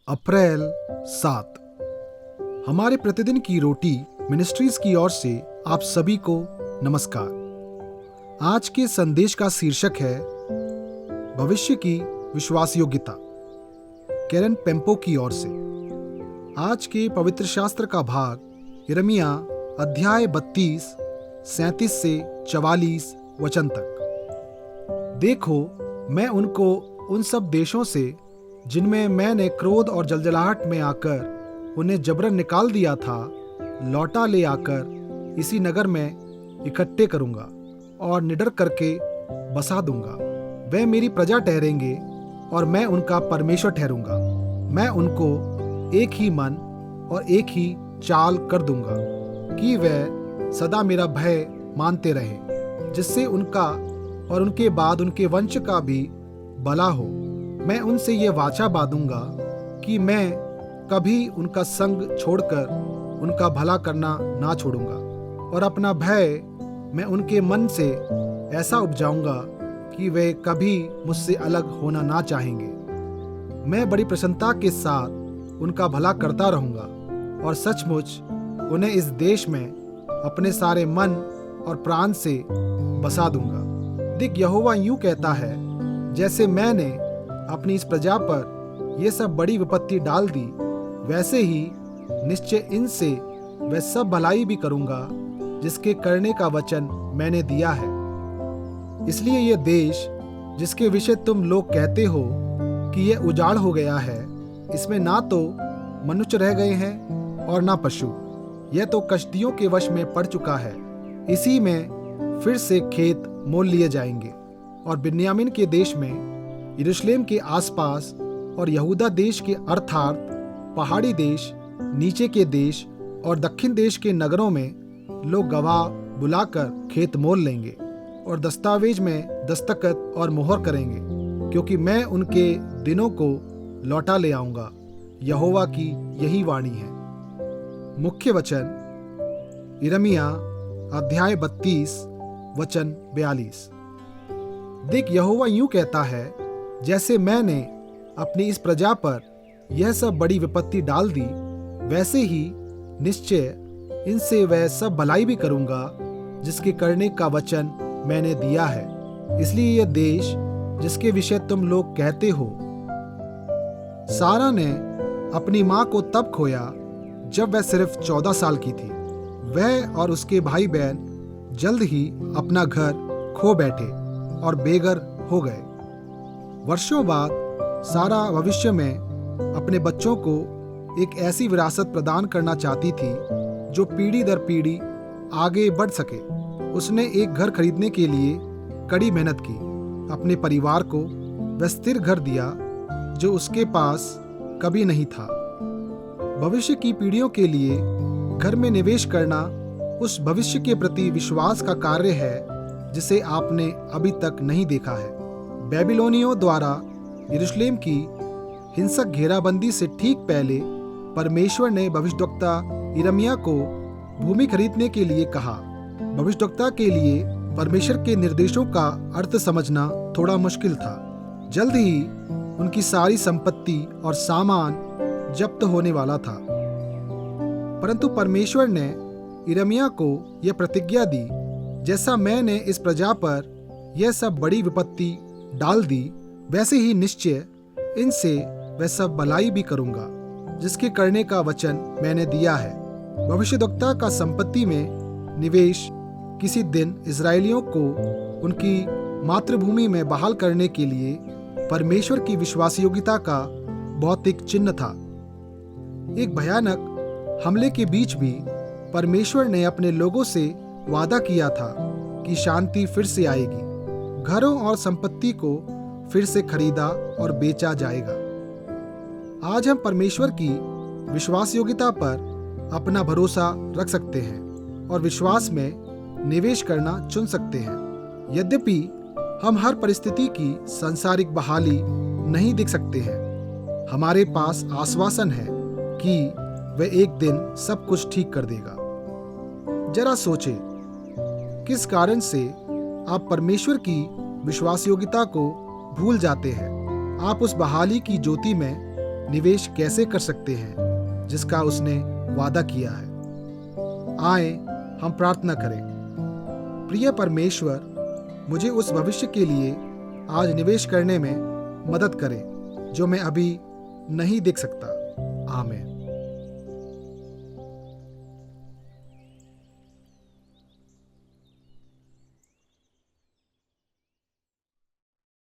अप्रैल 7। हमारे प्रतिदिन की रोटी मिनिस्ट्रीज की ओर से आप सभी को नमस्कार। आज के संदेश का शीर्षक है भविष्य की विश्वास योग्यता, कैरन पेम्पो की ओर से। आज के पवित्र शास्त्र का भाग यिर्मयाह अध्याय 32, 37 से 44 वचन तक। देखो, मैं उनको उन सब देशों से जिनमें मैंने क्रोध और जलजलाहट में आकर उन्हें जबरन निकाल दिया था, लौटा ले आकर इसी नगर में इकट्ठे करूंगा और निडर करके बसा दूंगा। वे मेरी प्रजा ठहरेंगे और मैं उनका परमेश्वर ठहरूंगा। मैं उनको एक ही मन और एक ही चाल कर दूंगा कि वे सदा मेरा भय मानते रहें, जिससे उनका और उनके बाद उनके वंश का भी भला हो। मैं उनसे ये वाचा बांधूंगा कि मैं कभी उनका संग छोड़कर उनका भला करना ना छोड़ूंगा, और अपना भय मैं उनके मन से ऐसा उपजाऊंगा कि वे कभी मुझसे अलग होना ना चाहेंगे। मैं बड़ी प्रसन्नता के साथ उनका भला करता रहूंगा और सचमुच उन्हें इस देश में अपने सारे मन और प्राण से बसा दूंगा। देख, यहोवा यूं कहता है, जैसे मैंने अपनी इस प्रजा पर यह सब बड़ी विपत्ति डाल दी, वैसे ही निश्चय इनसे वह सब भलाई भी करूंगा जिसके करने का वचन मैंने दिया है। इसलिए यह देश जिसके विषय तुम लोग कहते हो कि यह उजाड़ हो गया है, इसमें ना तो मनुष्य रह गए हैं और ना पशु। यह तो कश्तियों के वश में पड़ चुका है। इसी में फिर से खेत मोल लिए जाएंगे। और बिन्यामीन के देश में, यरूशलेम के आसपास और यहूदा देश के अर्थात पहाड़ी देश, नीचे के देश और दक्षिण देश के नगरों में लोग गवाह बुलाकर खेत मोल लेंगे और दस्तावेज में दस्तखत और मुहर करेंगे, क्योंकि मैं उनके दिनों को लौटा ले आऊंगा। यहोवा की यही वाणी है। मुख्य वचन यिर्मयाह अध्याय 32 वचन 42। देख, यहोवा यूं कहता है, जैसे मैंने अपनी इस प्रजा पर यह सब बड़ी विपत्ति डाल दी, वैसे ही निश्चय इनसे वह सब भलाई भी करूंगा जिसके करने का वचन मैंने दिया है। इसलिए यह देश जिसके विषय तुम लोग कहते हो, सारा ने अपनी मां को तब खोया जब वह सिर्फ 14 साल की थी। वह और उसके भाई बहन जल्द ही अपना घर खो बैठे और बेघर हो गए। वर्षों बाद सारा भविष्य में अपने बच्चों को एक ऐसी विरासत प्रदान करना चाहती थी जो पीढ़ी दर पीढ़ी आगे बढ़ सके। उसने एक घर खरीदने के लिए कड़ी मेहनत की। अपने परिवार को वह स्थिर घर दिया जो उसके पास कभी नहीं था। भविष्य की पीढ़ियों के लिए घर में निवेश करना उस भविष्य के प्रति विश्वास का कार्य है जिसे आपने अभी तक नहीं देखा है। बेबीलोनियों द्वारा यरूशलेम की हिंसक घेराबंदी से ठीक पहले परमेश्वर ने भविष्यद्वक्ता यिर्मयाह को भूमि खरीदने के लिए कहा। भविष्यद्वक्ता के लिए परमेश्वर के निर्देशों का अर्थ समझना थोड़ा मुश्किल था। जल्द ही उनकी सारी संपत्ति और सामान जब्त होने वाला था, परंतु परमेश्वर ने यिर्मयाह को यह प्रतिज्ञा दी, जैसा मैंने इस प्रजा पर यह सब बड़ी विपत्ति डाल दी, वैसे ही निश्चय इनसे वह सब भलाई भी करूंगा जिसके करने का वचन मैंने दिया है। भविष्यद्वक्ता का संपत्ति में निवेश किसी दिन इजरायलियों को उनकी मातृभूमि में बहाल करने के लिए परमेश्वर की विश्वासयोग्यता का भौतिक चिन्ह था। एक भयानक हमले के बीच भी परमेश्वर ने अपने लोगों से वादा किया था कि शांति फिर से आएगी। घरों और संपत्ति को फिर से खरीदा और बेचा जाएगा। आज हम परमेश्वर की विश्वासयोग्यता पर अपना भरोसा रख सकते हैं और विश्वास में निवेश करना चुन सकते हैं। यद्यपि हम हर परिस्थिति की सांसारिक बहाली नहीं देख सकते हैं, हमारे पास आश्वासन है कि वह एक दिन सब कुछ ठीक कर देगा। जरा सोचें, किस कारण से आप परमेश्वर की विश्वासयोग्यता को भूल जाते हैं। आप उस बहाली की ज्योति में निवेश कैसे कर सकते हैं जिसका उसने वादा किया है। आए हम प्रार्थना करें। प्रिय परमेश्वर, मुझे उस भविष्य के लिए आज निवेश करने में मदद करें जो मैं अभी नहीं देख सकता। आमीन।